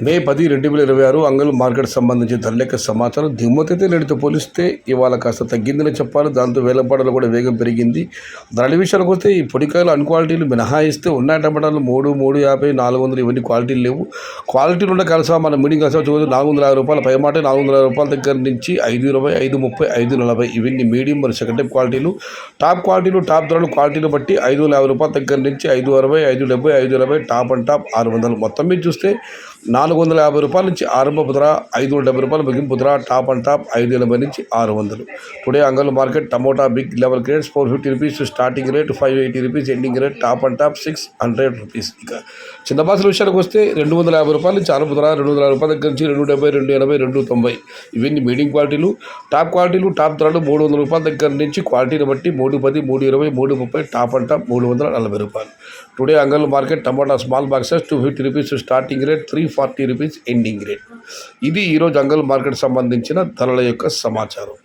మే 10, 2026 అంగళ్ళు మార్కెట్ సంబంధించి ధరల సమాచారం. దిగుమతి అయితే నేటితో పోలిస్తే ఇవాళ కాస్త తగ్గిందని చెప్పాలి. దాంతో వేలంపాటలు కూడా వేగం పెరిగింది. ధరల విషయానికి వస్తే ఈ పొడికాయలు అన్ క్వాలిటీలు మినహాయిస్తే ఉన్న టమాటాలు 3, 350, 400 ఇవన్నీ క్వాలిటీలు లేవు. క్వాలిటీలు ఉన్న కలిసా మన మీడియం కలిసా చూసి ₹450 పైమాట ₹450 దగ్గర నుంచి ₹520, ₹530, ₹540 ఇవన్నీ మీడియం మరి సెకండ్ టైప్ క్వాలిటీలు. టాప్ క్వాలిటీలు టాప్ ధరలు క్వాలిటీని బట్టి ₹550 దగ్గర నుంచి ₹560, ₹570, ₹570 టాప్ అండ్ టాప్ 600. మొత్తం మీద చూస్తే ₹450 నుంచి ఆరంభపు ధర, ₹570 ముగింపు ధర, టాప్ అండ్ టాప్ 580 నుంచి 600. Today Angal market tomato big level grades ₹450 starting rate, ₹580 ending rate, top and top ₹600. ఇక చిన్న బాసుల విషయానికి వస్తే ₹250 నుంచి ఆరంభ ధర, ₹260 దగ్గర నుంచి ₹270, ₹280, ₹290 ఇవన్నీ మీడియం క్వాలిటీలు. టాప్ క్వాలిటీలు టాప్ ధరలు ₹300 దగ్గర నుంచి క్వాలిటీని బట్టి ₹310, ₹320, ₹330, top and top ₹340. Today Angal market tomato small boxes ₹250 starting rate, ₹340 ending rate. ఇది ఈరోజు అంగల్ మార్కెట్ సంబంధించిన ధరల యొక్క సమాచారం.